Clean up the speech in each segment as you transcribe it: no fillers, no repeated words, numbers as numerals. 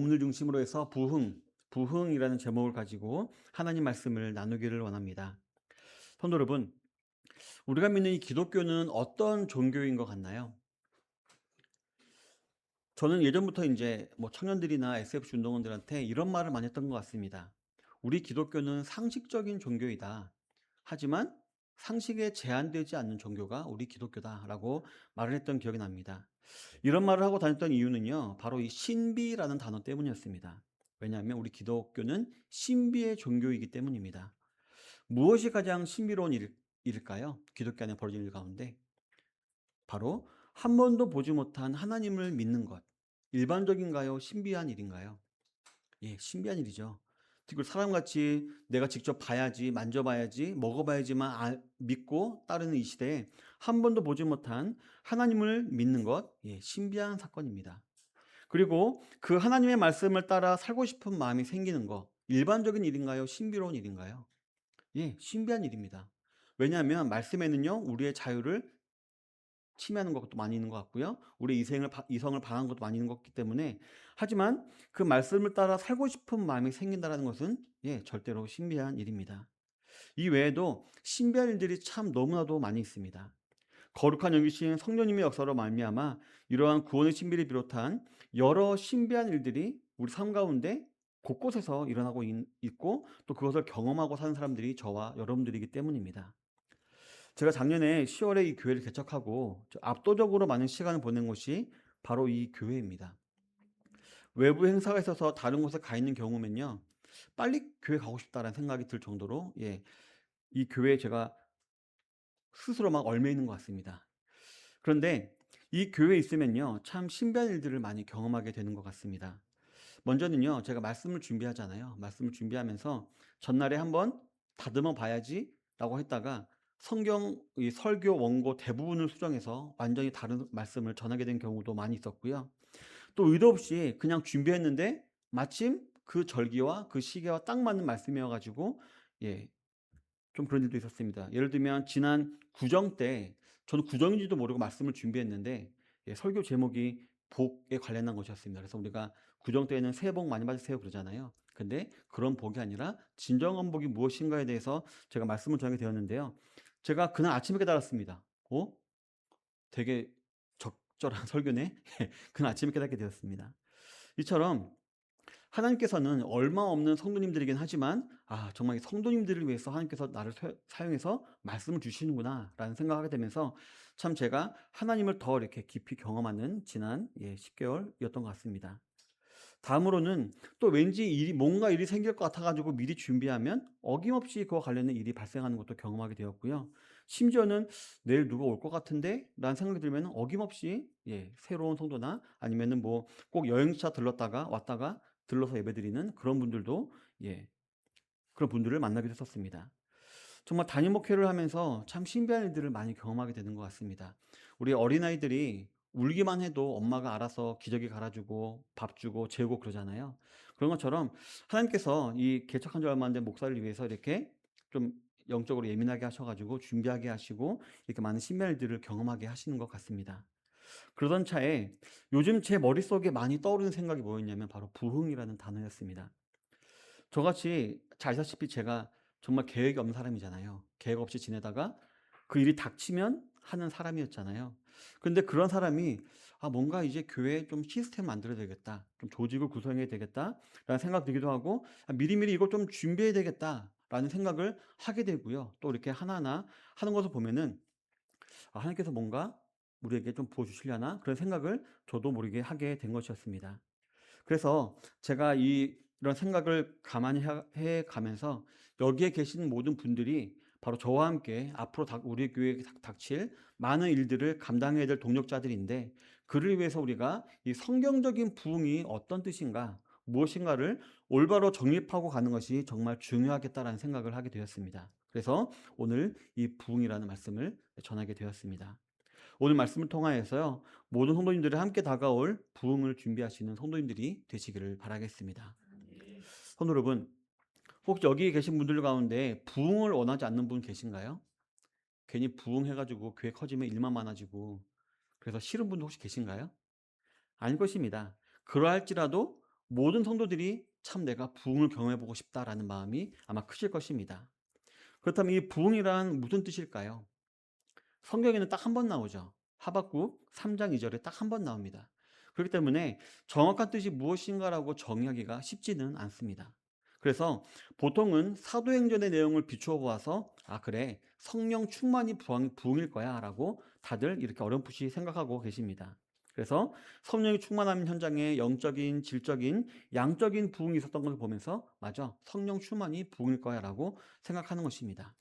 오늘 중심으로 해서 부흥이라는 제목을 가지고 하나님 말씀을 나누기를 원합니다. 성도 여러분, 우리가 믿는 이 기독교는 어떤 종교인 것 같나요? 저는 예전부터 이제 청년들이나 SF 운동원들한테 이런 말을 많이 했던 것 같습니다. 우리 기독교는 상식적인 종교이다. 하지만 상식에 제한되지 않는 종교가 우리 기독교다라고 말을 했던 기억이 납니다. 이런 말을 하고 다녔던 이유는요, 바로 이 신비라는 단어 때문이었습니다. 왜냐하면 우리 기독교는 신비의 종교이기 때문입니다. 무엇이 가장 신비로운 일일까요? 기독교 안에 벌어진 일 가운데 바로 한 번도 보지 못한 하나님을 믿는 것. 일반적인가요? 신비한 일인가요? 예, 신비한 일이죠. 그리고 사람같이 내가 직접 봐야지, 만져봐야지, 먹어봐야지만 믿고 따르는 이 시대에 한 번도 보지 못한 하나님을 믿는 것, 예, 신비한 사건입니다. 그리고 그 하나님의 말씀을 따라 살고 싶은 마음이 생기는 것, 일반적인 일인가요? 신비로운 일인가요? 예, 신비한 일입니다. 왜냐하면 말씀에는요, 우리의 자유를 침해하는 것도 많이 있는 것 같고요. 우리의 이성을 방한 것도 많이 있는 것 같기 때문에 하지만 그 말씀을 따라 살고 싶은 마음이 생긴다라는 것은 예, 절대로 신비한 일입니다. 이 외에도 신비한 일들이 참 너무나도 많이 있습니다. 거룩한 영이신 성령님의 역사로 말미암아 이러한 구원의 신비를 비롯한 여러 신비한 일들이 우리 삶 가운데 곳곳에서 일어나고 있고 또 그것을 경험하고 사는 사람들이 저와 여러분들이기 때문입니다. 제가 작년에 10월에 이 교회를 개척하고 압도적으로 많은 시간을 보낸 곳이 바로 이 교회입니다. 외부 행사가 있어서 다른 곳에 가 있는 경우면요, 빨리 교회 가고 싶다라는 생각이 들 정도로 예, 이 교회에 제가 스스로 막 얽매 있는 것 같습니다. 그런데 이 교회에 있으면요, 참 신비한 일들을 많이 경험하게 되는 것 같습니다. 먼저는요, 제가 말씀을 준비하잖아요. 말씀을 준비하면서 전날에 한번 다듬어 봐야지라고 했다가 성경 이 설교 원고 대부분을 수정해서 완전히 다른 말씀을 전하게 된 경우도 많이 있었고요. 또 의도 없이 그냥 준비했는데 마침 그 절기와 그 시기와 딱 맞는 말씀이어 가지고 예, 좀 그런 일도 있었습니다. 예를 들면 지난 구정 때 저는 구정인지도 모르고 말씀을 준비했는데 예, 설교 제목이 복에 관련한 것이었습니다. 그래서 우리가 구정 때에는 새해 복 많이 받으세요 그러잖아요. 근데 그런 복이 아니라 진정한 복이 무엇인가에 대해서 제가 말씀을 전하게 되었는데요. 제가 그날 아침에 깨달았습니다. 되게 적절한 설교네. 그날 아침에 깨닫게 되었습니다. 이처럼 하나님께서는 얼마 없는 성도님들이긴 하지만 정말 이 성도님들을 위해서 하나님께서 나를 사용해서 말씀을 주시는구나라는 생각을 하게 되면서 참 제가 하나님을 더 이렇게 깊이 경험하는 지난 10개월이었던 것 같습니다. 다음으로는 또 왠지 뭔가 일이 생길 것 같아 가지고 미리 준비하면 어김없이 그와 관련된 일이 발생하는 것도 경험하게 되었고요. 심지어는 '내일 누가 올 것 같은데?'라는 생각이 들면 어김없이 새로운 성도나 아니면은 꼭 여행차 들렀다가 왔다가 들러서 예배드리는 그런 분들도 그런 분들을 만나게 됐었습니다. 정말 담임 목회를 하면서 참 신비한 일들을 많이 경험하게 되는 것 같습니다. 우리 어린아이들이 울기만 해도 엄마가 알아서 기저귀 갈아주고 밥 주고 재우고 그러잖아요. 그런 것처럼 하나님께서 이 개척한 지 얼마 안 된 목사를 위해서 이렇게 좀 영적으로 예민하게 하셔가지고 준비하게 하시고 이렇게 많은 신비한 일들을 경험하게 하시는 것 같습니다. 그러던 차에 요즘 제 머릿속에 많이 떠오르는 생각이 뭐였냐면 바로 부흥이라는 단어였습니다. 저같이 잘 아시다시피 제가 정말 계획이 없는 사람이잖아요. 계획 없이 지내다가 그 일이 닥치면 하는 사람이었잖아요. 근데 그런 사람이 뭔가 이제 교회에 좀 시스템 만들어야 되겠다. 좀 조직을 구성해야 되겠다'라는 생각 들기도 하고 '미리미리 이걸 좀 준비해야 되겠다.'라는 생각을 하게 되고요. 또 이렇게 하나하나 하는 것을 보면은 하나님께서 뭔가 우리에게 좀 부어 주시려나 그런 생각을 저도 모르게 하게 된 것이었습니다. 그래서 제가 이런 생각을 가만히 해 가면서 여기에 계신 모든 분들이 바로 저와 함께 앞으로 우리 교회에 닥칠 많은 일들을 감당해야 될 동력자들인데 그를 위해서 우리가 이 성경적인 부흥이 어떤 뜻인가, 무엇인가를 올바로 정립하고 가는 것이 정말 중요하겠다라는 생각을 하게 되었습니다. 그래서 오늘 이 부흥이라는 말씀을 전하게 되었습니다. 오늘 말씀을 통하여서요, 모든 성도님들이 함께 다가올 부흥을 준비하시는 성도님들이 되시기를 바라겠습니다. 성도 여러분, 혹시 여기 계신 분들 가운데 부흥을 원하지 않는 분 계신가요? 괜히 부흥해가지고 교회 커지면 일만 많아지고 그래서 싫은 분도 혹시 계신가요? 아닐 것입니다. 그러할지라도 모든 성도들이 '참 내가 부흥을 경험해 보고 싶다.'라는 마음이 아마 크실 것입니다. 그렇다면 이 부흥이란 무슨 뜻일까요? 성경에는 딱 한 번 나오죠. 하박국 3장 2 절에 딱 한 번 나옵니다. 그렇기 때문에 정확한 뜻이 무엇인가라고 정의하기가 쉽지는 않습니다. 그래서 보통은 사도행전의 내용을 비추어 보아서 '아 그래. 성령 충만이 부흥일 거야.'라고 다들 이렇게 어렴풋이 생각하고 계십니다. 그래서 성령이 충만한 현장에 영적인, 질적인, 양적인 부흥이 있었던 것을 보면서 '맞아. 성령 충만이 부흥일 거야.'라고 생각하는 것입니다.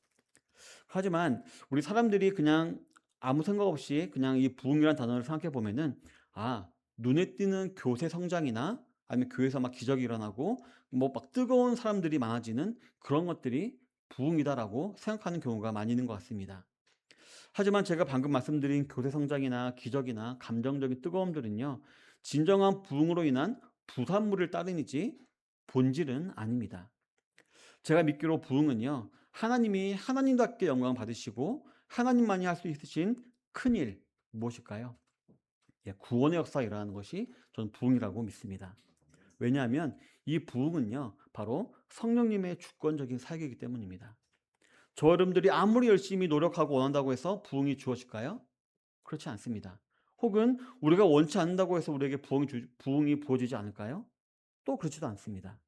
하지만 우리 사람들이 그냥 아무 생각 없이 그냥 이 부흥이라는 단어를 생각해 보면은 아 눈에 띄는 교세 성장이나 아니면 교회에서 막 기적이 일어나고 뭐 막 뜨거운 사람들이 많아지는 그런 것들이 부흥이다라고 생각하는 경우가 많이 있는 것 같습니다. 하지만 제가 방금 말씀드린 교세 성장이나 기적이나 감정적인 뜨거움들은요. 진정한 부흥으로 인한 부산물을 따름이지 본질은 아닙니다. 제가 믿기로 부흥은요. 하나님이 하나님답게 영광 받으시고 하나님만이 할 수 있으신 큰일 무엇일까요? 예, 구원의 역사가 일어나는 것이 저는 부흥이라고 믿습니다. 왜냐하면 이 부흥은요. 바로 성령님의 주권적인 사역이기 때문입니다. 저 여러분들이 아무리 열심히 노력하고 원한다고 해서 부흥이 주어질까요? 그렇지 않습니다. 혹은 우리가 원치 않는다고 해서 우리에게 부흥이 부어지지 않을까요? 또 그렇지도 않습니다.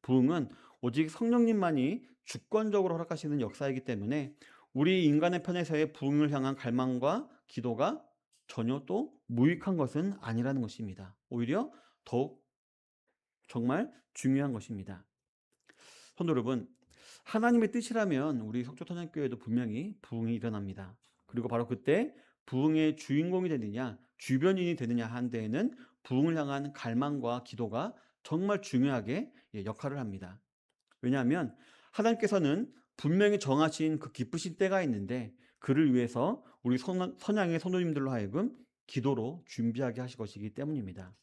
부흥은 오직 성령님만이 주권적으로 허락하시는 역사이기 때문에 우리 인간의 편에서의 부흥을 향한 갈망과 기도가 전혀 또 무익한 것은 아니라는 것입니다. 오히려 더욱 정말 중요한 것입니다. 성도 여러분, 하나님의 뜻이라면 우리 속초선양교회도 분명히 부흥이 일어납니다. 그리고 바로 그때 부흥의 주인공이 되느냐, 주변인이 되느냐 한 데에는 부흥을 향한 갈망과 기도가 정말 중요하게 역할을 합니다. 왜냐하면 하나님께서는 분명히 정하신 그 기쁘신 때가 있는데 그를 위해서 우리 선양의 성도님들로 하여금 기도로 준비하게 하실 것이기 때문입니다.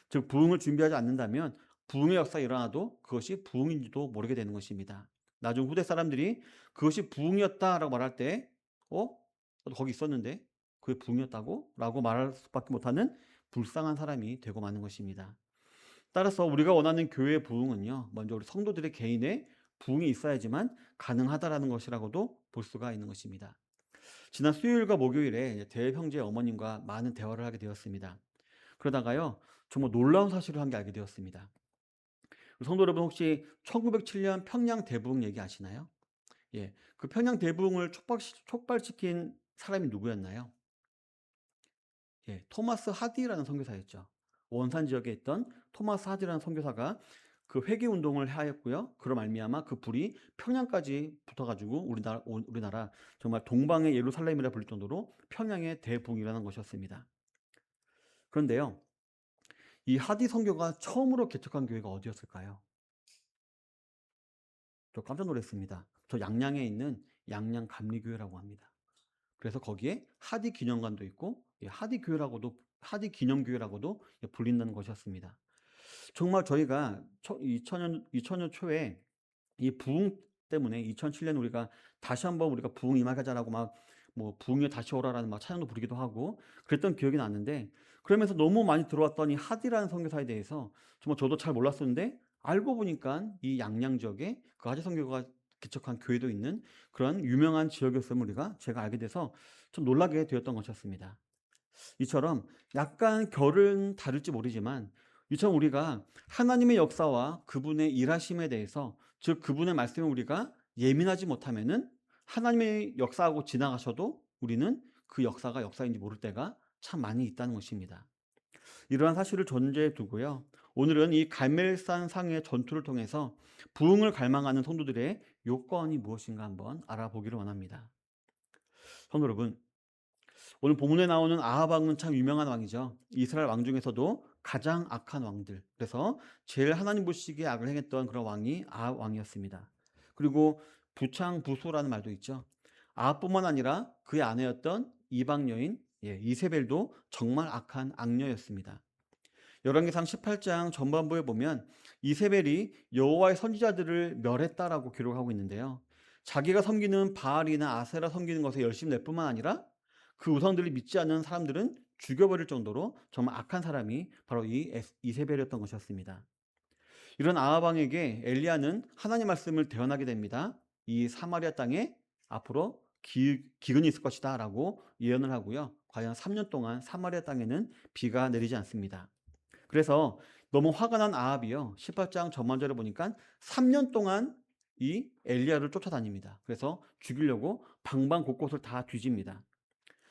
즉 부흥을 준비하지 않는다면 부흥의 역사가 일어나도 그것이 부흥인지도 모르게 되는 것입니다. 나중 후대 사람들이 그것이 부흥이었다라고 말할 때 어? 나도 거기 있었는데 그게 부흥이었다고? 라고 말할 수밖에 못하는 불쌍한 사람이 되고 마는 것입니다. 따라서 우리가 원하는 교회의 부흥은요. 먼저 우리 성도들의 개인의 부흥이 있어야지만 가능하다라는 것이라고도 볼 수가 있는 것입니다. 지난 수요일과 목요일에 대회 형제 어머님과 많은 대화를 하게 되었습니다. 그러다가요. 정말 놀라운 사실을 한 게 알게 되었습니다. 성도 여러분 혹시 1907년 평양 대부흥 얘기 아시나요? 예. 그 평양 대부흥을 촉발시킨 사람이 누구였나요? 예. 토마스 하디라는 선교사였죠. 원산 지역에 있던 토마스 하디라는 선교사가 그 회개 운동을 하였고요. 그로 말미암아 그 불이 평양까지 붙어 가지고 우리나라 정말 동방의 예루살렘이라 불릴 정도로 평양의 대부흥이라는 것이었습니다. 그런데요. 이 하디 선교가 처음으로 개척한 교회가 어디였을까요? 저 깜짝 놀랐습니다. 저 양양에 있는 양양 감리교회라고 합니다. 그래서 거기에 하디 기념관도 있고 하디 기념교회라고도 불린다는 것이었습니다. 정말 저희가 2000년 초에 이 부흥 때문에 2007년 우리가 다시 한번 우리가 부흥 임하자라고 막 뭐 부흥에 다시 오라라는 막 찬양도 부르기도 하고 그랬던 기억이 나는데 그러면서 너무 많이 들어왔더니 하디라는 선교사에 대해서 정말 저도 잘 몰랐었는데 알고 보니까 이 양양 지역에 그 하디 선교가 개척한 교회도 있는 그런 유명한 지역이었음을 제가 알게 돼서 좀 놀라게 되었던 것이었습니다. 이처럼 약간 결은 다를지 모르지만 이처럼 우리가 하나님의 역사와 그분의 일하심에 대해서 즉 그분의 말씀에 우리가 예민하지 못하면은 하나님의 역사하고 지나가셔도 우리는 그 역사가 역사인지 모를 때가 참 많이 있다는 것입니다. 이러한 사실을 전제에 두고요. 오늘은 이 갈멜산 상의 전투를 통해서 부흥을 갈망하는 성도들의 요건이 무엇인가 한번 알아보기를 원합니다. 성도 여러분, 오늘 본문에 나오는 아합 왕은 참 유명한 왕이죠. 이스라엘 왕 중에서도 가장 악한 왕들. 그래서 제일 하나님 보시기에 악을 행했던 그런 왕이 아합 왕이었습니다. 그리고 부창부수라는 말도 있죠. 아합뿐만 아니라 그의 아내였던 이방 여인 이세벨도 정말 악한 악녀였습니다. 열왕기상 18장 전반부에 보면 이세벨이 여호와의 선지자들을 멸했다라고 기록하고 있는데요. 자기가 섬기는 바알이나 아세라 섬기는 것에 열심히 낼 뿐만 아니라 그 우상들을 믿지 않는 사람들은 죽여버릴 정도로 정말 악한 사람이 바로 이 이세벨이었던 것이었습니다. 이런 아합 왕에게 엘리야는 하나님 말씀을 대언하게 됩니다. 이 사마리아 땅에 앞으로 기근이 있을 것이다라고 예언을 하고요. 과연 3년 동안 사마리아 땅에는 비가 내리지 않습니다. 그래서 너무 화가 난 아합이요. 18장 전반절에 보니까 3년 동안 이 엘리야를 쫓아다닙니다. 그래서 죽이려고 방방 곳곳을 다 뒤집니다.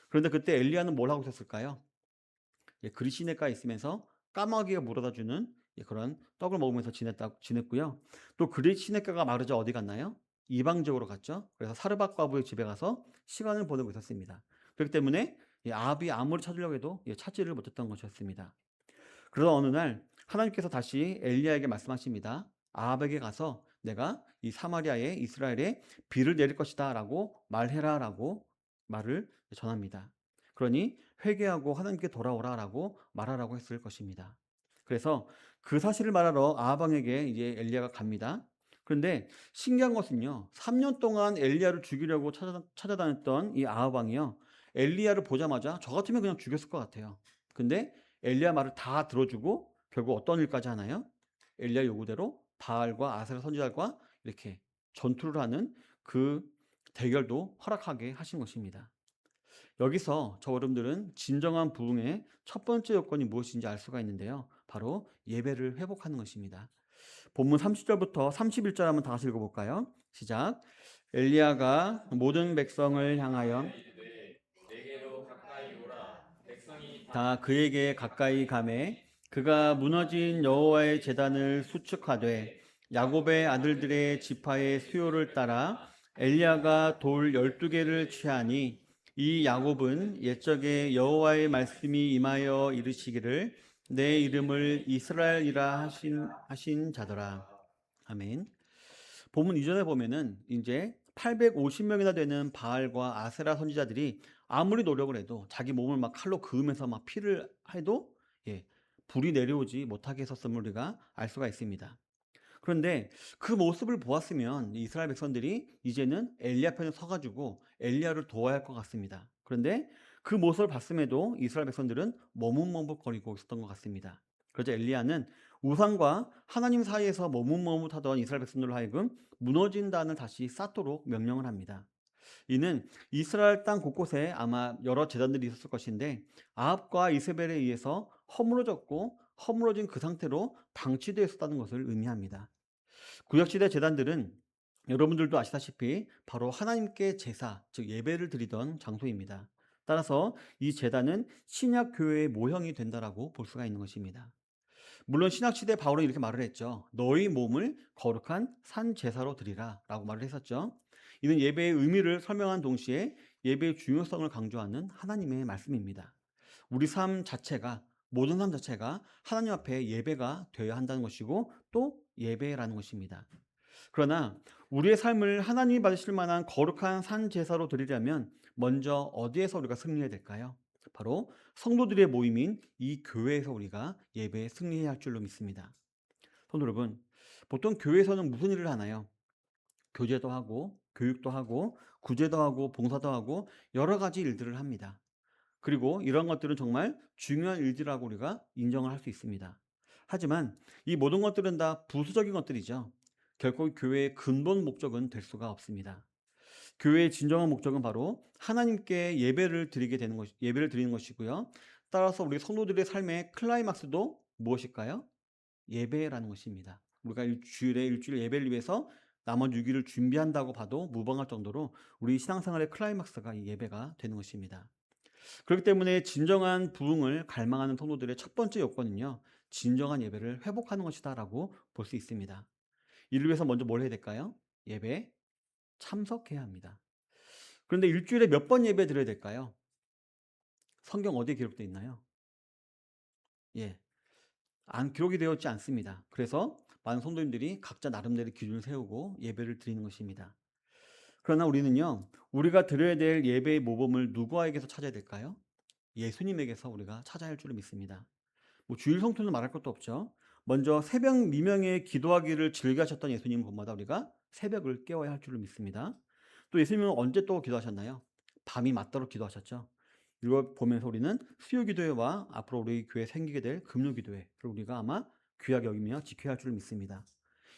그런데 그때 엘리야는 뭘 하고 있었을까요? 그리 시내가에 있으면서 까마귀가 물어다 주는 그런 떡을 먹으면서 지냈고요. 또 그리 시내가가 마르자 어디 갔나요? 이방 지역으로 갔죠. 그래서 사르밧 과부의 집에 가서 시간을 보내고 있었습니다. 그렇기 때문에 아합이 아무리 찾으려고 해도 찾지를 못했던 것이었습니다. 그러다 어느 날 하나님께서 다시 엘리야에게 말씀하십니다. 아합에게 가서 내가 이 사마리아에 이스라엘에 비를 내릴 것이다라고 말해라라고 말을 전합니다. 그러니 회개하고 하나님께 돌아오라라고 말하라고 했을 것입니다. 그래서 그 사실을 말하러 아합 왕에게 이제 엘리야가 갑니다. 그런데 신기한 것은요. 3년 동안 엘리야를 죽이려고 찾아다녔던 이 아합 왕이요. 엘리야를 보자마자 저 같으면 그냥 죽였을 것 같아요. 근데 엘리야 말을 다 들어주고 결국 어떤 일까지 하나요? 엘리야 요구대로 바알과 아세라 선지자과 이렇게 전투를 하는 그 대결도 허락하게 하신 것입니다. 여기서 저 여러분들은 진정한 부흥의 첫 번째 요건이 무엇인지 알 수가 있는데요. 바로 예배를 회복하는 것입니다. 본문 30절부터 31절 한번 다 같이 읽어볼까요? 시작. 엘리야가 모든 백성을 향하여 다 그에게 가까이 가매 그가 무너진 여호와의 제단을 수축하되 야곱의 아들들의 지파의 수요를 따라 엘리야가 돌 12개를 취하니 이 야곱은 옛적에 여호와의 말씀이 임하여 이르시기를 내 이름을 이스라엘이라 하신 자더라. 아멘. 본문 이전에 보면은 이제 850명이나 되는 바알과 아세라 선지자들이 아무리 노력을 해도 자기 몸을 막 칼로 그으면서 막 피를 해도 불이 내려오지 못하게 했었음을 우리가 알 수가 있습니다. 그런데 그 모습을 보았으면 이스라엘 백성들이 이제는 엘리야 편에 서가지고 엘리야를 도와야 할 것 같습니다. 그런데 그 모습을 봤음에도 이스라엘 백성들은 머뭇머뭇거리고 있었던 것 같습니다. 그래서 엘리야는 우상과 하나님 사이에서 머뭇머뭇하던 이스라엘 백성들로 하여금 무너진 단을 다시 쌓도록 명령을 합니다. 이는 이스라엘 땅 곳곳에 아마 여러 제단들이 있었을 것인데 아합과 이세벨에 의해서 허물어졌고 허물어진 그 상태로 방치되어 있었다는 것을 의미합니다. 구약시대 제단들은 여러분들도 아시다시피 바로 하나님께 제사, 즉 예배를 드리던 장소입니다. 따라서 이 제단은 신약 교회의 모형이 된다라고 볼 수가 있는 것입니다. 물론 신약시대 바울은 이렇게 말을 했죠. 너희 몸을 거룩한 산 제사로 드리라 라고 말을 했었죠. 이는 예배의 의미를 설명한 동시에 예배의 중요성을 강조하는 하나님의 말씀입니다. 우리 삶 자체가 모든 삶 자체가 하나님 앞에 예배가 되어야 한다는 것이고 또 예배라는 것입니다. 그러나 우리의 삶을 하나님이 받으실 만한 거룩한 산 제사로 드리려면 먼저 어디에서 우리가 승리해야 될까요? 바로 성도들의 모임인 이 교회에서 우리가 예배에 승리해야 할 줄로 믿습니다. 성도 여러분, 보통 교회에서는 무슨 일을 하나요? 교제도 하고 교육도 하고 구제도 하고 봉사도 하고 여러 가지 일들을 합니다. 그리고 이런 것들은 정말 중요한 일들이라고 우리가 인정을 할 수 있습니다. 하지만 이 모든 것들은 다 부수적인 것들이죠. 결코 교회의 근본 목적은 될 수가 없습니다. 교회의 진정한 목적은 바로 하나님께 예배를 드리는 것이고요. 따라서 우리 성도들의 삶의 클라이막스도 무엇일까요? 예배라는 것입니다. 우리가 일주일 예배를 위해서 나머지 6일을 준비한다고 봐도 무방할 정도로 우리 신앙생활의 클라이막스가 이 예배가 되는 것입니다. 그렇기 때문에 진정한 부흥을 갈망하는 성도들의 첫 번째 요건은요. 진정한 예배를 회복하는 것이다라고 볼 수 있습니다. 이를 위해서 먼저 뭘 해야 될까요? 예배에 참석해야 합니다. 그런데 일주일에 몇 번 예배 드려야 될까요? 성경 어디에 기록되어 있나요? 예. 기록이 되어 있지 않습니다. 그래서 많은 성도님들이 각자 나름대로 기준을 세우고 예배를 드리는 것입니다. 그러나 우리는요. 우리가 드려야 될 예배의 모범을 누구에게서 찾아야 될까요? 예수님에게서 우리가 찾아야 할 줄을 믿습니다. 주일 성토는 말할 것도 없죠. 먼저 새벽 미명에 기도하기를 즐겨하셨던 예수님 본마다 우리가 새벽을 깨워야 할 줄을 믿습니다. 또 예수님은 언제 또 기도하셨나요? 밤이 맞도록 기도하셨죠. 이걸 보면서 우리는 수요 기도회와 앞으로 우리 교회 생기게 될 금요 기도회를 우리가 아마 귀하게 여기며 지켜야 할 줄 믿습니다.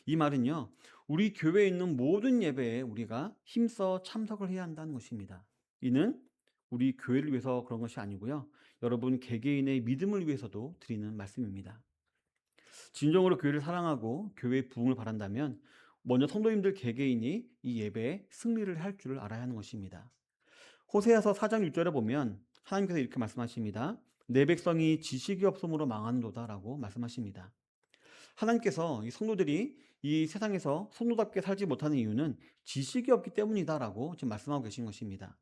이 말은요, 우리 교회에 있는 모든 예배에 우리가 힘써 참석을 해야 한다는 것입니다. 이는 우리 교회를 위해서 그런 것이 아니고요, 여러분 개개인의 믿음을 위해서도 드리는 말씀입니다. 진정으로 교회를 사랑하고 교회의 부흥을 바란다면 먼저 성도님들 개개인이 이 예배에 승리를 할 줄을 알아야 하는 것입니다. 호세아서 4장 6절에 보면 하나님께서 이렇게 말씀하십니다. 내 백성이 지식이 없음으로 망하는도다라고 말씀하십니다. 하나님께서 이 성도들이 이 세상에서 성도답게 살지 못하는 이유는 지식이 없기 때문이다라고 지금 말씀하고 계신 것입니다.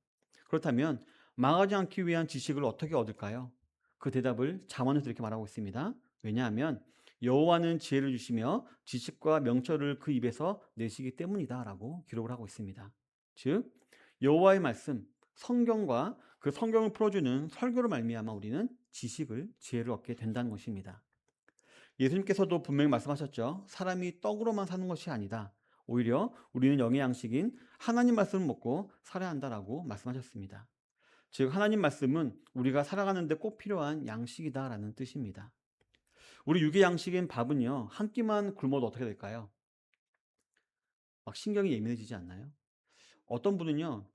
그렇다면 망하지 않기 위한 지식을 어떻게 얻을까요? 그 대답을 잠언에서 이렇게 말하고 있습니다. 왜냐하면 여호와는 지혜를 주시며 지식과 명철을 그 입에서 내시기 때문이다라고 기록을 하고 있습니다. 즉 여호와의 말씀, 성경과 그 성경을 풀어주는 설교로 말미암아 우리는 지식을, 지혜를 얻게 된다는 것입니다. 예수님께서도 분명히 말씀하셨죠. 사람이 떡으로만 사는 것이 아니다. 오히려 우리는 영의 양식인 하나님 말씀을 먹고 살아야 한다라고 말씀하셨습니다. 즉 하나님 말씀은 우리가 살아가는 데 꼭 필요한 양식이다라는 뜻입니다. 우리 육의 양식인 밥은요, 한 끼만 굶어도 어떻게 될까요? 막 신경이 예민해지지 않나요? 어떤 분은요,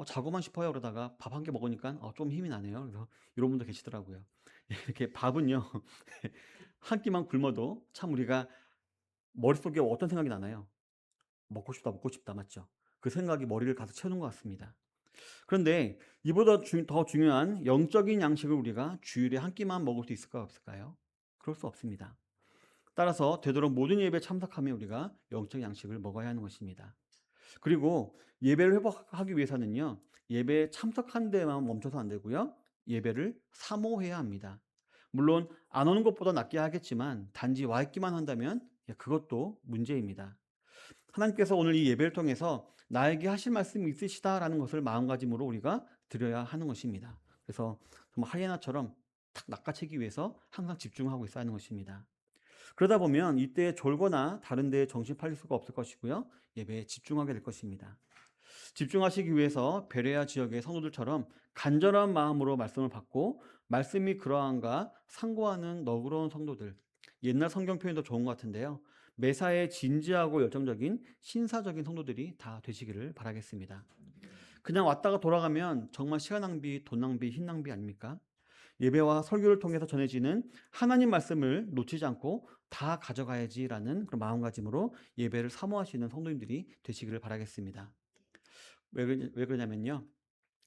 자고만 싶어요 그러다가 밥 한 개 먹으니까 좀 힘이 나네요. 그래서 이런 분도 계시더라고요. 이렇게 밥은요, 한 끼만 굶어도 참 우리가 머릿속에 어떤 생각이 나나요? 먹고 싶다, 먹고 싶다, 맞죠? 그 생각이 머리를 가득 채우는 것 같습니다. 그런데 이보다 더 중요한 영적인 양식을 우리가 주일에 한 끼만 먹을 수 있을까 없을까요? 그럴 수 없습니다. 따라서 되도록 모든 예배에 참석하며 우리가 영적 양식을 먹어야 하는 것입니다. 그리고 예배를 회복하기 위해서는요, 예배에 참석한 데만 멈춰서 안 되고요, 예배를 사모해야 합니다. 물론 안 오는 것보다 낫게 하겠지만 단지 와 있기만 한다면 그것도 문제입니다. 하나님께서 오늘 이 예배를 통해서 나에게 하실 말씀이 있으시다라는 것을 마음가짐으로 우리가 드려야 하는 것입니다. 그래서 정말 하이에나처럼 탁 낚아채기 위해서 항상 집중하고 있어야 하는 것입니다. 그러다 보면 이때 졸거나 다른 데에 정신 팔릴 수가 없을 것이고요, 예배에 집중하게 될 것입니다. 집중하시기 위해서 베레아 지역의 성도들처럼 간절한 마음으로 말씀을 받고 말씀이 그러한가 상고하는 너그러운 성도들, 옛날 성경 표현도 좋은 것 같은데요, 매사에 진지하고 열정적인 신사적인 성도들이 다 되시기를 바라겠습니다. 그냥 왔다가 돌아가면 정말 시간 낭비, 돈 낭비, 힘 낭비 아닙니까? 예배와 설교를 통해서 전해지는 하나님 말씀을 놓치지 않고 다 가져가야지라는 그런 마음가짐으로 예배를 사모하시는 성도님들이 되시기를 바라겠습니다. 왜 그러냐면요,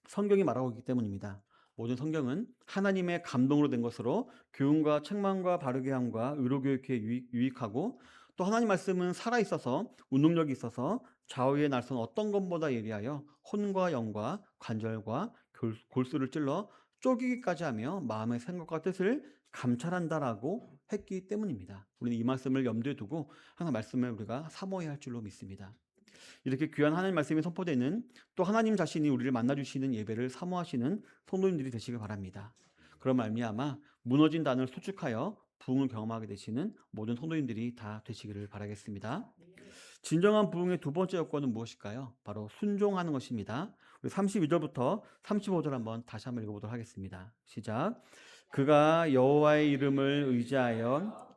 성경이 말하고 있기 때문입니다. 모든 성경은 하나님의 감동으로 된 것으로 교훈과 책망과 바르게 함과 의로 교육에 유익하고, 또 하나님 말씀은 살아있어서 운동력이 있어서 좌우의 날선 어떤 것보다 예리하여 혼과 영과 관절과 골수를 찔러 쪼개기까지 하며 마음의 생각과 뜻을 감찰한다라고 했기 때문입니다. 우리는 이 말씀을 염두에 두고 항상 말씀을 우리가 사모해야 할 줄로 믿습니다. 이렇게 귀한 하나님 말씀이 선포되는, 또 하나님 자신이 우리를 만나주시는 예배를 사모하시는 성도님들이 되시길 바랍니다. 그런 말미암아 무너진 단을 수축하여 부흥을 경험하게 되시는 모든 성도님들이 다 되시기를 바라겠습니다. 진정한 부흥의 두 번째 요건은 무엇일까요? 바로 순종하는 것입니다. 우리 32절부터 35절 다시 한번 읽어보도록 하겠습니다. 시작. 그가 여호와의 이름을 의지하여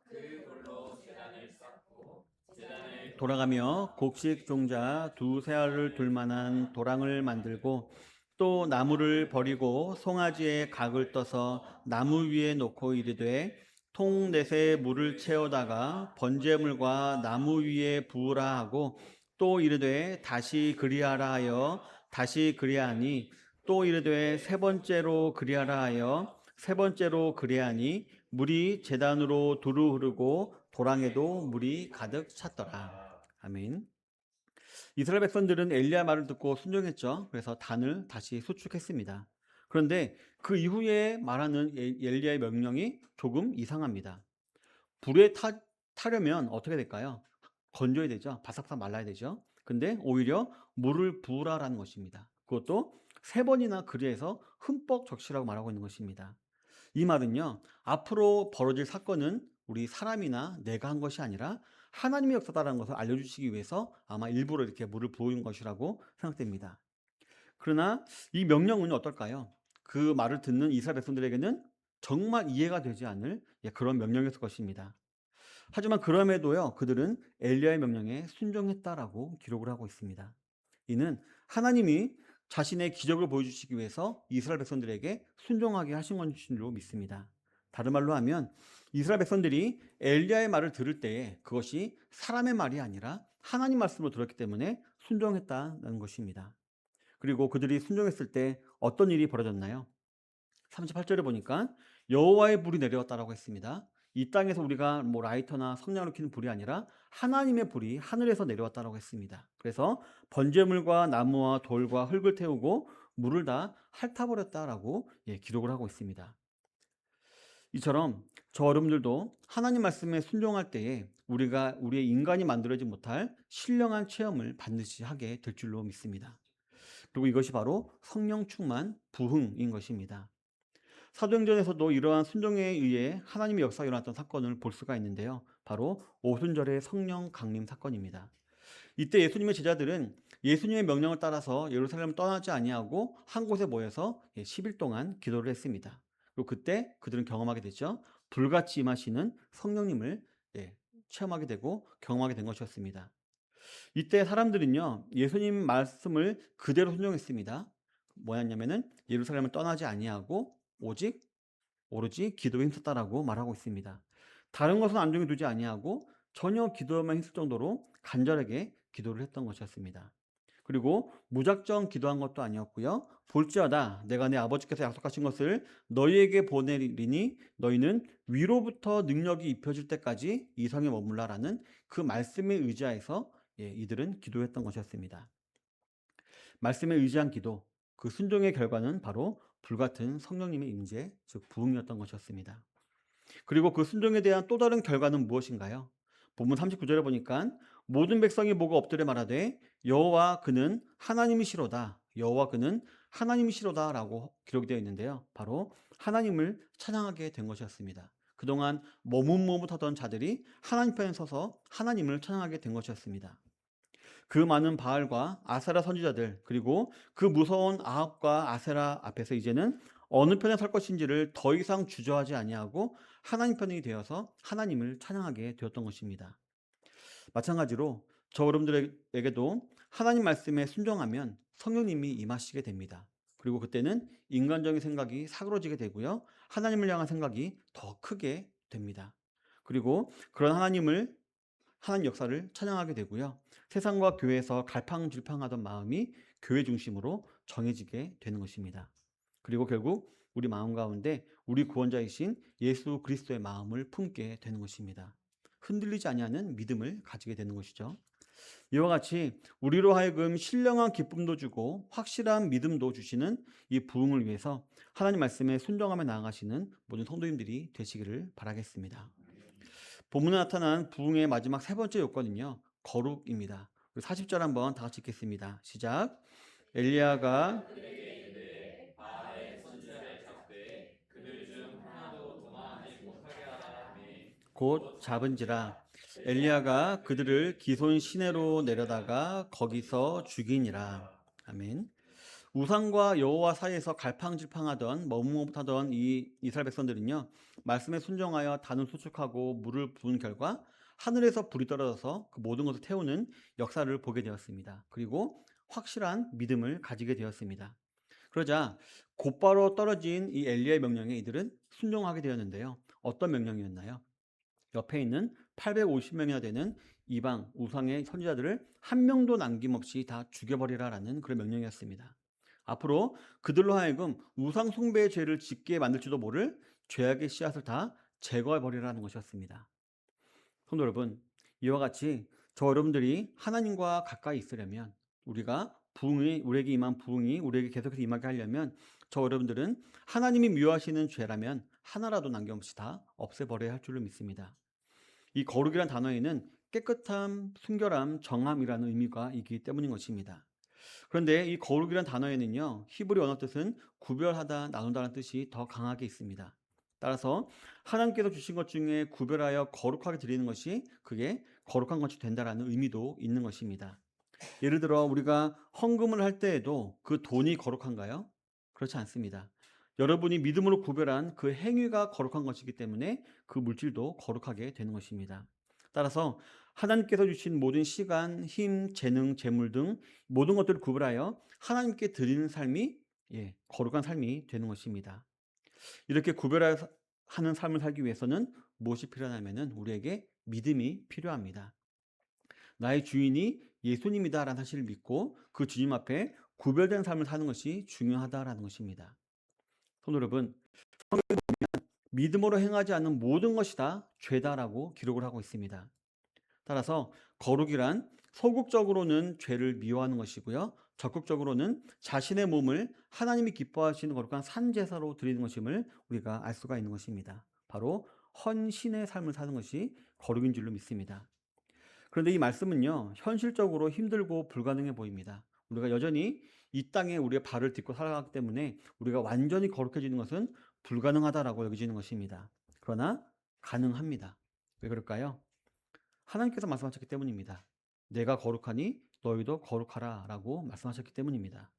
돌아가며 곡식 종자 두세 알을 둘 만한 도랑을 만들고, 또 나무를 버리고 송아지의 각을 떠서 나무 위에 놓고 이르되 통 넷에 물을 채우다가 번제물과 나무 위에 부으라 하고, 또 이르되 다시 그리하라 하여 다시 그리하니, 또 이르되 세 번째로 그리하라 하여 세 번째로 그리하니, 물이 제단으로 두루 흐르고 도랑에도 물이 가득 찼더라. 아멘. 이스라엘 백성들은 엘리야 말을 듣고 순종했죠. 그래서 단을 다시 수축했습니다. 그런데 그 이후에 말하는 엘리야의 명령이 조금 이상합니다. 불에 타려면 어떻게 될까요? 건져야 되죠. 바삭바삭 말라야 되죠. 근데 오히려 물을 부으라라는 것입니다. 그것도 세 번이나 그리해서 흠뻑 적시라고 말하고 있는 것입니다. 이 말은요, 앞으로 벌어질 사건은 우리 사람이나 내가 한 것이 아니라 하나님의 역사다라는 것을 알려주시기 위해서 아마 일부러 이렇게 물을 부은 것이라고 생각됩니다. 그러나 이 명령은 어떨까요? 그 말을 듣는 이스라엘 백성들에게는 정말 이해가 되지 않을 그런 명령이었을 것입니다. 하지만 그럼에도요, 그들은 엘리야의 명령에 순종했다라고 기록을 하고 있습니다. 이는 하나님이 자신의 기적을 보여주시기 위해서 이스라엘 백성들에게 순종하게 하신 것으로 믿습니다. 다른 말로 하면 이스라엘 백성들이 엘리야의 말을 들을 때에 그것이 사람의 말이 아니라 하나님 말씀으로 들었기 때문에 순종했다는 것입니다. 그리고 그들이 순종했을 때 어떤 일이 벌어졌나요? 38절에 보니까 여호와의 불이 내려왔다라고 했습니다. 이 땅에서 우리가 뭐 라이터나 성냥으로 켜는 불이 아니라 하나님의 불이 하늘에서 내려왔다라고 했습니다. 그래서 번제물과 나무와 돌과 흙을 태우고 물을 다 핥아버렸다라고 기록을 하고 있습니다. 이처럼 저 여러분들도 하나님 말씀에 순종할 때에 우리가 우리의 인간이 만들어지 못할 신령한 체험을 반드시 하게 될 줄로 믿습니다. 그리고 이것이 바로 성령 충만 부흥인 것입니다. 사도행전에서도 이러한 순종에 의해 하나님의 역사가 일어났던 사건을 볼 수가 있는데요. 바로 오순절의 성령 강림 사건입니다. 이때 예수님의 제자들은 예수님의 명령을 따라서 예루살렘을 떠나지 아니하고 한 곳에 모여서 10일 동안 기도를 했습니다. 그리고 그때 그들은 경험하게 됐죠. 불같이 임하시는 성령님을 체험하게 되고 경험하게 된 것이었습니다. 이때 사람들은요, 예수님 말씀을 그대로 순종했습니다. 뭐였냐면은 예루살렘을 떠나지 아니하고 오로지 기도에 힘썼다라고 말하고 있습니다. 다른 것은 안중에 두지 아니하고 전혀 기도에만 힘쓸 정도로 간절하게 기도를 했던 것이었습니다. 그리고 무작정 기도한 것도 아니었고요. 볼지어다 내가 내 아버지께서 약속하신 것을 너희에게 보내리니 너희는 위로부터 능력이 입혀질 때까지 이 성에 머물라라는 그 말씀에 의지하여서 이들은 기도했던 것이었습니다. 말씀에 의지한 기도, 그 순종의 결과는 바로 불같은 성령님의 임재, 즉 부흥이었던 것이었습니다. 그리고 그 순종에 대한 또 다른 결과는 무엇인가요? 본문 39절에 보니까 모든 백성이 보고 엎드려 말하되 여호와 그는 하나님이시로다. 여호와 그는 하나님이시로다라고 기록이 되어 있는데요. 바로 하나님을 찬양하게 된 것이었습니다. 그동안 머뭇머뭇하던 자들이 하나님 편에 서서 하나님을 찬양하게 된 것이었습니다. 그 많은 바알과 아세라 선지자들 그리고 그 무서운 아합과 아세라 앞에서 이제는 어느 편에 설 것인지를 더 이상 주저하지 아니하고 하나님 편이 되어서 하나님을 찬양하게 되었던 것입니다. 마찬가지로 저 여러분들에게도 하나님 말씀에 순종하면 성령님이 임하시게 됩니다. 그리고 그때는 인간적인 생각이 사그러지게 되고요. 하나님을 향한 생각이 더 크게 됩니다. 그리고 그런 하나님 역사를 찬양하게 되고요. 세상과 교회에서 갈팡질팡하던 마음이 교회 중심으로 정해지게 되는 것입니다. 그리고 결국 우리 마음 가운데 우리 구원자이신 예수 그리스도의 마음을 품게 되는 것입니다. 흔들리지 아니하는 믿음을 가지게 되는 것이죠. 이와 같이 우리로 하여금 신령한 기쁨도 주고 확실한 믿음도 주시는 이 부흥을 위해서 하나님 말씀에 순종하며 나아가시는 모든 성도님들이 되시기를 바라겠습니다. 본문에 나타난 부흥의 마지막 세 번째 요건은요, 거룩입니다. 40절 한번 다 같이 읽겠습니다. 시작. 엘리야가 곧 잡은지라 엘리야가 그들을 기손 시내로 내려다가 거기서 죽이니라. 아멘. 우상과 여호와 사이에서 갈팡질팡하던 머뭇머뭇하던 이 이스라엘 백성들은요, 말씀에 순종하여 단을 수축하고 물을 부은 결과 하늘에서 불이 떨어져서 그 모든 것을 태우는 역사를 보게 되었습니다. 그리고 확실한 믿음을 가지게 되었습니다. 그러자 곧바로 떨어진 이 엘리야의 명령에 이들은 순종하게 되었는데요. 어떤 명령이었나요? 옆에 있는 850명이나 되는 이방 우상의 선지자들을 한 명도 남김없이 다 죽여버리라라는 그런 명령이었습니다. 앞으로 그들로 하여금 우상 숭배의 죄를 짓게 만들지도 모를 죄악의 씨앗을 다 제거해버리라는 것이었습니다. 성도 여러분, 이와 같이 저 여러분들이 하나님과 가까이 있으려면 우리에게 임한 부흥이 우리에게 계속해서 임하게 하려면 저 여러분들은 하나님이 미워하시는 죄라면 하나라도 남김없이 다 없애버려야 할 줄로 믿습니다. 이 거룩이란 단어에는 깨끗함, 순결함, 정함이라는 의미가 있기 때문인 것입니다. 그런데 이 거룩이란 단어에는요, 히브리 언어 뜻은 구별하다, 나눈다는 뜻이 더 강하게 있습니다. 따라서 하나님께서 주신 것 중에 구별하여 거룩하게 드리는 것이 그게 거룩한 것이 된다라는 의미도 있는 것입니다. 예를 들어 우리가 헌금을 할 때에도 그 돈이 거룩한가요? 그렇지 않습니다. 여러분이 믿음으로 구별한 그 행위가 거룩한 것이기 때문에 그 물질도 거룩하게 되는 것입니다. 따라서 하나님께서 주신 모든 시간, 힘, 재능, 재물 등 모든 것들을 구별하여 하나님께 드리는 삶이 거룩한 삶이 되는 것입니다. 이렇게 구별하는 삶을 살기 위해서는 무엇이 필요하냐면은 우리에게 믿음이 필요합니다. 나의 주인이 예수님이다라는 사실을 믿고 그 주님 앞에 구별된 삶을 사는 것이 중요하다라는 것입니다. 성도 여러분, 믿음으로 행하지 않는 모든 것이 다 죄다라고 기록을 하고 있습니다. 따라서 거룩이란 소극적으로는 죄를 미워하는 것이고요. 적극적으로는 자신의 몸을 하나님이 기뻐하시는 거룩한 산제사로 드리는 것임을 우리가 알 수가 있는 것입니다. 바로 헌신의 삶을 사는 것이 거룩인 줄로 믿습니다. 그런데 이 말씀은요, 현실적으로 힘들고 불가능해 보입니다. 우리가 여전히 이 땅에 우리의 발을 딛고 살아가기 때문에 우리가 완전히 거룩해지는 것은 불가능하다라고 여겨지는 것입니다. 그러나 가능합니다. 왜 그럴까요? 하나님께서 말씀하셨기 때문입니다. 내가 거룩하니 너희도 거룩하라 라고 말씀하셨기 때문입니다.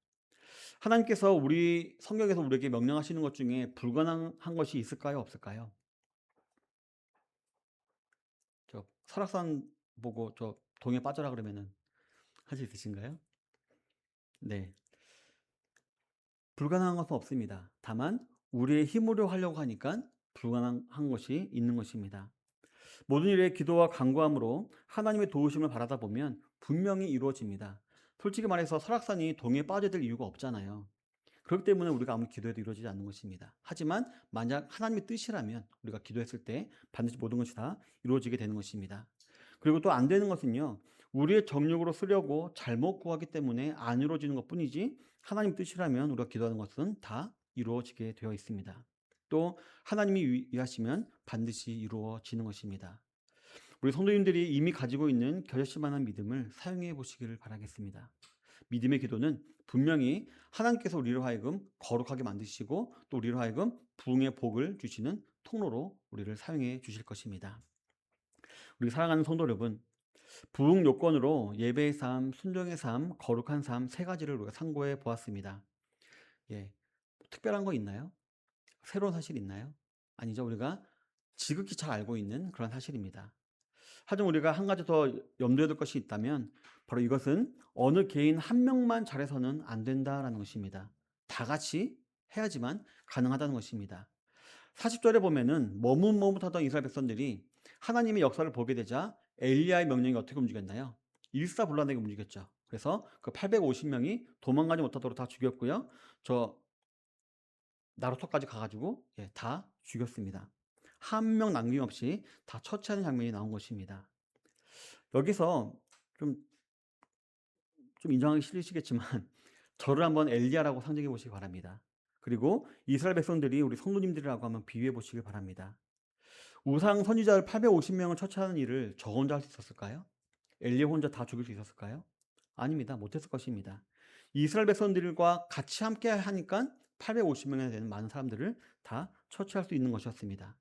하나님께서 우리 성경에서 우리에게 명령하시는 것 중에 불가능한 것이 있을까요? 없을까요? 저 설악산 보고 저 동해 빠져라 그러면은 할 수 있으신가요? 네. 불가능한 것은 없습니다. 다만 우리의 힘으로 하려고 하니까 불가능한 것이 있는 것입니다. 모든 일에 기도와 간구함으로 하나님의 도우심을 바라다 보면 분명히 이루어집니다. 솔직히 말해서 설악산이 동해에 빠져들 이유가 없잖아요. 그렇기 때문에 우리가 아무리 기도해도 이루어지지 않는 것입니다. 하지만 만약 하나님의 뜻이라면 우리가 기도했을 때 반드시 모든 것이 다 이루어지게 되는 것입니다. 그리고 또 안 되는 것은요, 우리의 정욕으로 쓰려고 잘못 구하기 때문에 안 이루어지는 것 뿐이지 하나님 뜻이라면 우리가 기도하는 것은 다 이루어지게 되어 있습니다. 또 하나님이 위하시면 반드시 이루어지는 것입니다. 우리 성도님들이 이미 가지고 있는 겨자씨만한 믿음을 사용해 보시기를 바라겠습니다. 믿음의 기도는 분명히 하나님께서 우리로 하여금 거룩하게 만드시고 또 우리로 하여금 부흥의 복을 주시는 통로로 우리를 사용해 주실 것입니다. 우리 사랑하는 성도 여러분, 부흥 요건으로 예배의 삶, 순종의 삶, 거룩한 삶 세 가지를 우리가 상고해 보았습니다. 예, 특별한 거 있나요? 새로운 사실 있나요? 아니죠. 우리가 지극히 잘 알고 있는 그런 사실입니다. 하지만 우리가 한 가지 더 염두에 둘 것이 있다면 바로 이것은 어느 개인 한 명만 잘해서는 안 된다라는 것입니다. 다 같이 해야지만 가능하다는 것입니다. 40절에 보면은 머뭇머뭇하던 이스라엘 백성들이 하나님의 역사를 보게 되자 엘리야의 명령이 어떻게 움직였나요? 일사불란하게 움직였죠. 그래서 그 850명이 도망가지 못하도록 다 죽였고요. 저 나루터까지 가가지고 다 죽였습니다. 한 명 남김없이 다 처치하는 장면이 나온 것입니다. 여기서 좀, 좀 인정하기 싫으시겠지만 저를 한번 엘리야라고 상징해 보시기 바랍니다. 그리고 이스라엘 백성들이 우리 성도님들이라고 한번 비유해 보시기 바랍니다. 우상 선지자를 850명을 처치하는 일을 저 혼자 할 수 있었을까요? 엘리야 혼자 다 죽일 수 있었을까요? 아닙니다. 못했을 것입니다. 이스라엘 백성들과 같이 함께 하니까 850명이나 되는 많은 사람들을 다 처치할 수 있는 것이었습니다.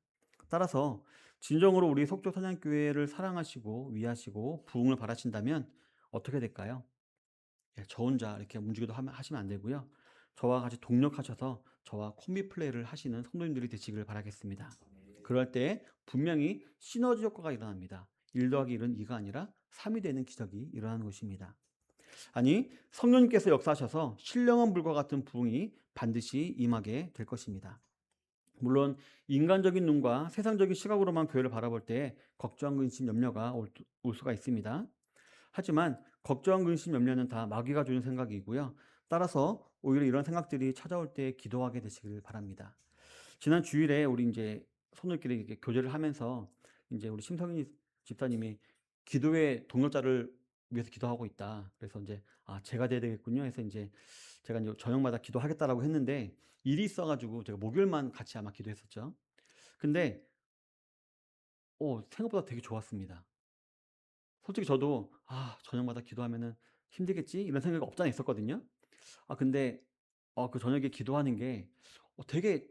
따라서 진정으로 우리 속초 사냥교회를 사랑하시고 위하시고 부흥을 바라신다면 어떻게 될까요? 저 혼자 이렇게 움직여도 하시면 안 되고요. 저와 같이 동력하셔서 저와 콤비 플레이를 하시는 성도님들이 되시길 바라겠습니다. 그럴 때 분명히 시너지 효과가 일어납니다. 1 더하기 1은 2가 아니라 3이 되는 기적이 일어나는 것입니다. 아니, 성령님께서 역사하셔서 신령한 불과 같은 부흥이 반드시 임하게 될 것입니다. 물론 인간적인 눈과 세상적인 시각으로만 교회를 바라볼 때 걱정, 근심, 염려가 올 수가 있습니다. 하지만 걱정, 근심, 염려는 다 마귀가 주는 생각이고요. 따라서 오히려 이런 생각들이 찾아올 때 기도하게 되시길 바랍니다. 지난 주일에 우리 이제 성도끼리 이렇게 교제를 하면서 이제 우리 심성희 집사님이 기도의 동역자를 위해서 기도하고 있다. 그래서 이제 제가 돼야 되겠군요. 해서 이제 제가 이제 저녁마다 기도하겠다라고 했는데 일이 있어가지고 제가 목요일만 같이 아마 기도했었죠. 근데 생각보다 되게 좋았습니다. 솔직히 저도 저녁마다 기도하면은 힘들겠지 이런 생각이 없지 않아 있었거든요. 근데 그 저녁에 기도하는 게 되게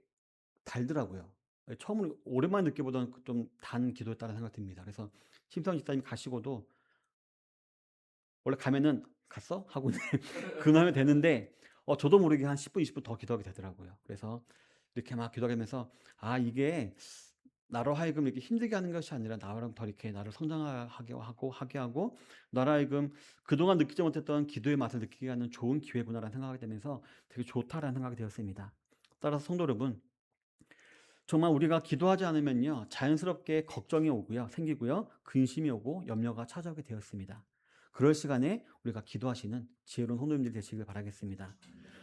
달더라고요. 처음으로 오랜만에 느껴보던 좀 단 기도였다는 생각이 듭니다. 그래서 심성 집사님이 가시고도 원래 가면은 "갔어?" 하고 이제 근무하면 되는데 저도 모르게 한 10분, 20분 더 기도하게 되더라고요. 그래서 이렇게 막 기도하면서 이게 나로 하여금 이렇게 힘들게 하는 것이 아니라 나로 더 이렇게 나를 성장하게 하고 나로 하여금 그동안 느끼지 못했던 기도의 맛을 느끼게 하는 좋은 기회구나라는 생각이 되면서 되게 좋다라는 생각이 되었습니다. 따라서 성도 여러분, 정말 우리가 기도하지 않으면요, 자연스럽게 걱정이 오고요, 생기고요, 근심이 오고 염려가 찾아오게 되었습니다. 그럴 시간에 우리가 기도하시는 지혜로운 성도님들이 되시길 바라겠습니다.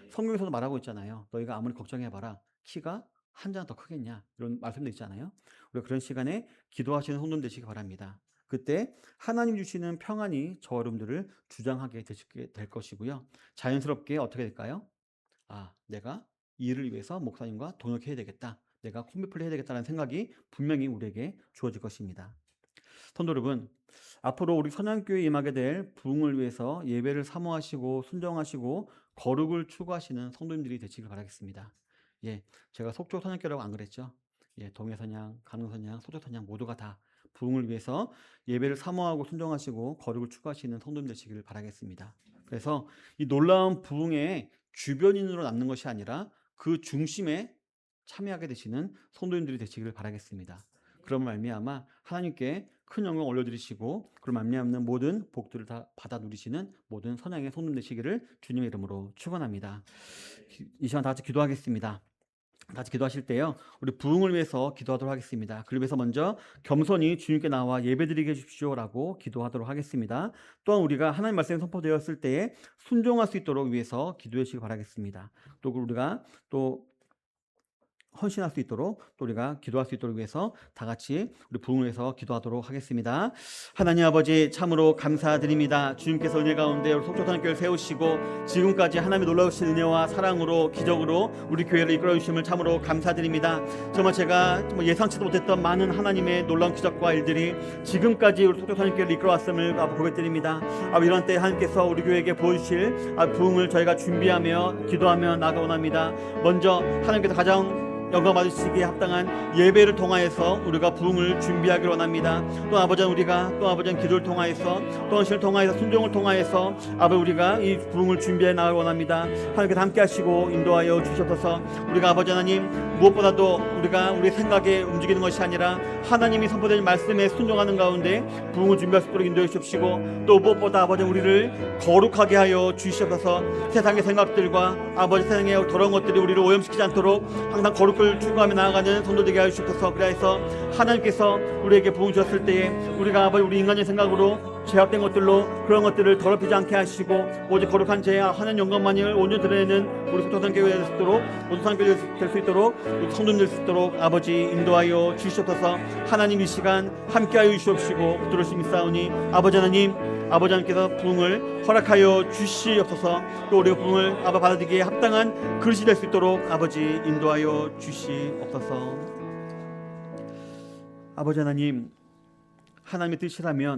성경에서도 말하고 있잖아요. 너희가 아무리 걱정해봐라, 키가 한 장 더 크겠냐, 이런 말씀도 있잖아요. 우리가 그런 시간에 기도하시는 성도님 되시기 바랍니다. 그때 하나님 주시는 평안이 저 여러분들을 주장하게 되시게 될 것이고요, 자연스럽게 어떻게 될까요? 아, 내가 이 일을 위해서 목사님과 동역해야 되겠다, 내가 콤비플레이 해야 되겠다는 생각이 분명히 우리에게 주어질 것입니다. 성도 여러분, 앞으로 우리 선양교회에 임하게 될 부흥을 위해서 예배를 사모하시고 순종하시고 거룩을 추구하시는 성도님들이 되시길 바라겠습니다. 예, 제가 속초 선양교회라고 안 그랬죠? 예, 동해선양, 강릉선양, 속초선양 모두가 다 부흥을 위해서 예배를 사모하고 순종하시고 거룩을 추구하시는 성도님 되시기를 바라겠습니다. 그래서 이 놀라운 부흥의 주변인으로 남는 것이 아니라 그 중심에 참여하게 되시는 성도님들이 되시기를 바라겠습니다. 그런 말미암아 하나님께 큰 영광 올려드리시고 그런 말미암는 모든 복들을 다 받아 누리시는 모든 선양의 성도님 되시기를 주님의 이름으로 축원합니다. 이 시간 다 같이 기도하겠습니다. 같이 기도하실 때요, 우리 부흥을 위해서 기도하도록 하겠습니다. 그를 위해서 먼저 겸손히 주님께 나와 예배드리게 해주십시오라고 기도하도록 하겠습니다. 또한 우리가 하나님 말씀이 선포되었을 때에 순종할 수 있도록 위해서 기도해 주시기 바라겠습니다. 또 우리가 또 헌신할 수 있도록, 또 우리가 기도할 수 있도록 위해서 다 같이 우리 부흥을 위해서 기도하도록 하겠습니다. 하나님 아버지, 참으로 감사드립니다. 주님께서 은혜 가운데 우리 속초선교회를 세우시고 지금까지 하나님의 놀라우신 은혜와 사랑으로 기적으로 우리 교회를 이끌어 주심을 참으로 감사드립니다. 정말 제가 예상치도 못했던 많은 하나님의 놀라운 기적과 일들이 지금까지 우리 속초선교회를 이끌어 왔음을 고백드립니다. 이런 때 하나님께서 우리 교회에게 보여주실 부흥을 저희가 준비하며 기도하며 나아가 원합니다. 먼저 하나님께서 가장 영광 받으시기에 합당한 예배를 통하여서 우리가 부흥을 준비하기를 원합니다. 또 아버지, 우리가 또 아버지 기도를 통하여서 또 헌신을 통하여서 순종을 통하여서 아버지 우리가 이 부흥을 준비해 나가길 원합니다. 하나님께서 함께 하시고 인도하여 주셔서 우리가 아버지 하나님 무엇보다도 우리가 우리 생각에 움직이는 것이 아니라 하나님이 선포된 말씀에 순종하는 가운데 부흥을 준비할 수 있도록 인도해 주십시고, 또 무엇보다 아버지 우리를 거룩하게 하여 주시옵소서. 세상의 생각들과 아버지 세상의 더러운 것들이 우리를 오염시키지 않도록 항상 거룩을 추구하며 나아가는 성도되게 하여 주옵소서. 그래서 하나님께서 우리에게 부흥 주셨을 때에 우리가 아버지 우리 인간의 생각으로 제약된 것들로 그런 것들을 더럽히지 않게 하시고 오직 거룩한 죄와 하나님 영광만을 온전히 드러내는 우리 속초선교회 될 수 있도록, 모든 선교회 될 수 있도록, 성도님 될 수 있도록 아버지 인도하여 주시옵소서. 하나님 이 시간 함께하여 주시옵시고 들으심이 싸우니 아버지 하나님께서 부흥을 허락하여 주시옵소서. 또 우리가 부흥을 아버지 받아들이기에 합당한 그릇이 될 수 있도록 아버지 인도하여 주시옵소서. 아버지 하나님, 하나님의 뜻이라면